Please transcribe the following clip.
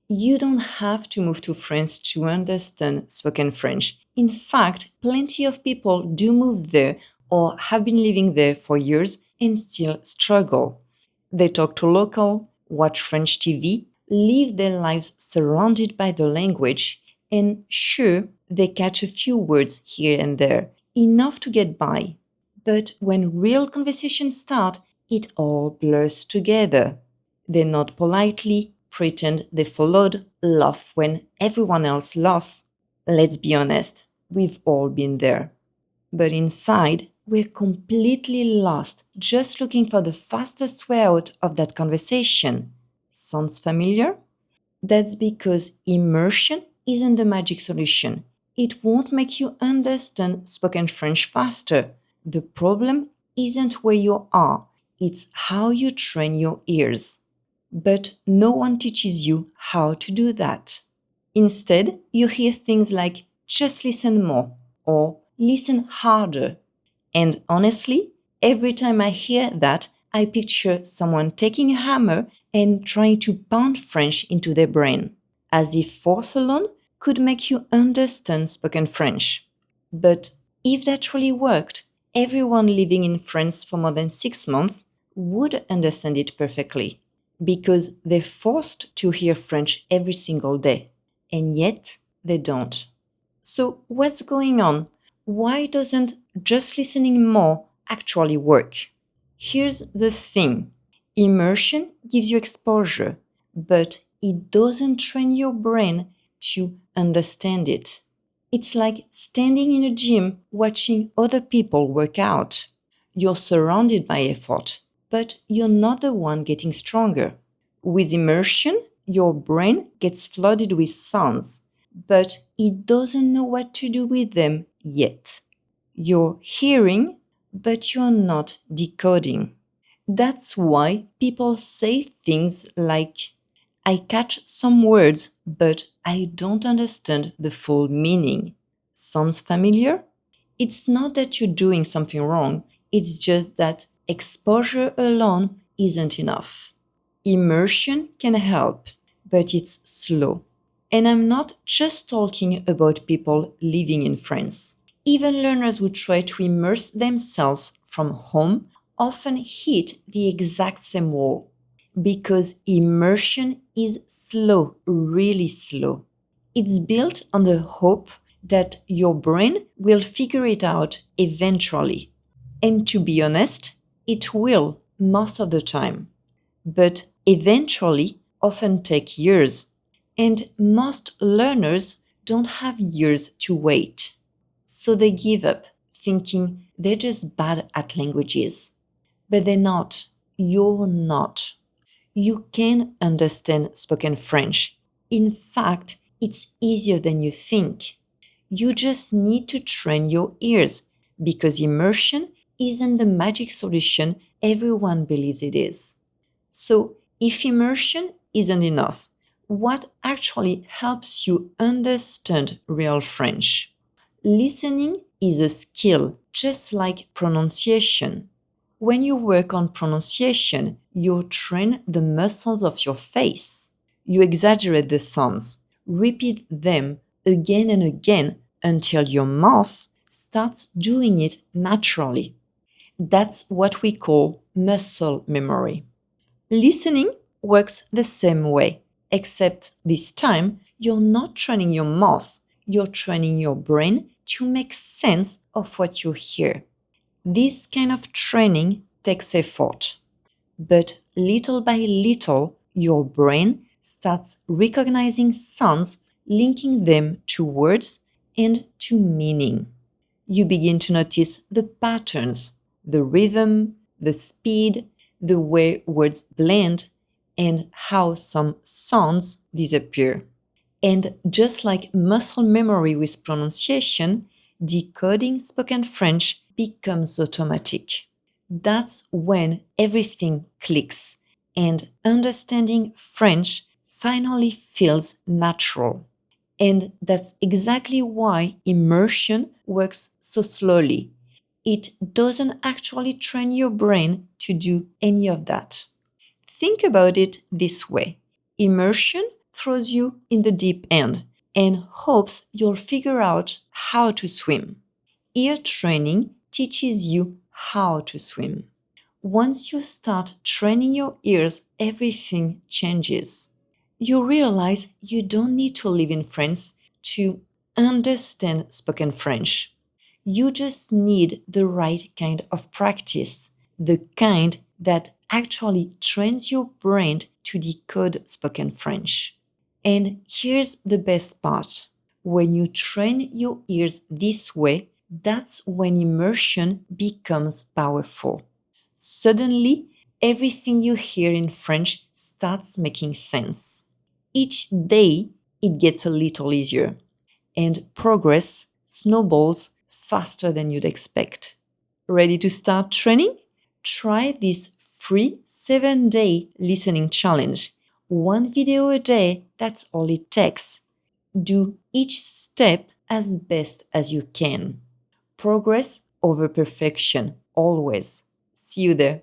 You don't have to move to France to understand spoken French. In fact, plenty of people do move there or have been living there for years and still struggle. They talk to local, watch French TV, live their lives surrounded by the language, and sure, they catch a few words here and there, enough to get by. But when real conversations start, it all blurs together. They nod politely, pretend they followed, laugh when everyone else laughs. Let's be honest, we've all been there. But inside, we're completely lost, just looking for the fastest way out of that conversation. Sounds familiar? That's because immersion isn't the magic solution. It won't make you understand spoken French faster. The problem isn't where you are, it's how you train your ears. But no one teaches you how to do that. Instead, you hear things like just listen more or listen harder. And honestly, every time I hear that, I picture someone taking a hammer and trying to pound French into their brain, as if force alone could make you understand spoken French. But if that really worked, everyone living in France for more than 6 months would understand it perfectly because they're forced to hear French every single day, and yet they don't. So, what's going on? Why doesn't just listening more actually work? Here's the thing: immersion gives you exposure, but it doesn't train your brain to understand it. It's like standing in a gym watching other people work out. You're surrounded by effort, but you're not the one getting stronger. With immersion, your brain gets flooded with sounds, but it doesn't know what to do with them yet. You're hearing, but you're not decoding. That's why people say things like, I catch some words, but I don't understand the full meaning. Sounds familiar? It's not that you're doing something wrong, it's just that exposure alone isn't enough. Immersion can help, but it's slow. And I'm not just talking about people living in France. Even learners who try to immerse themselves from home often hit the exact same wall because immersion is slow, really slow. It's built on the hope that your brain will figure it out eventually. And to be honest, it will most of the time. But eventually often take years. And most learners don't have years to wait. So they give up, thinking they're just bad at languages. But they're not. You're not. You can understand spoken French. In fact, it's easier than you think. You just need to train your ears because immersion isn't the magic solution everyone believes it is. So, if immersion isn't enough, what actually helps you understand real French? Listening is a skill, just like pronunciation. When you work on pronunciation, you train the muscles of your face. You exaggerate the sounds, repeat them again and again until your mouth starts doing it naturally. That's what we call muscle memory. Listening works the same way, except this time you're not training your mouth, you're training your brain to make sense of what you hear. This kind of training takes effort, but little by little, your brain starts recognizing sounds, linking them to words and to meaning. You begin to notice the patterns, the rhythm, the speed, the way words blend, and how some sounds disappear. And just like muscle memory with pronunciation, decoding spoken French becomes automatic. That's when everything clicks and understanding French finally feels natural. And that's exactly why immersion works so slowly. It doesn't actually train your brain to do any of that. Think about it this way: immersion throws you in the deep end and hopes you'll figure out how to swim. Ear training teaches you how to swim. Once you start training your ears, everything changes. You realize you don't need to live in France to understand spoken French. You just need the right kind of practice, the kind that actually trains your brain to decode spoken French. And here's the best part. When you train your ears this way, that's when immersion becomes powerful. Suddenly, everything you hear in French starts making sense. Each day, it gets a little easier, and progress snowballs faster than you'd expect. Ready to start training? Try this free 7-day listening challenge. One video a day, that's all it takes. Do each step as best as you can. Progress over perfection, always. See you there.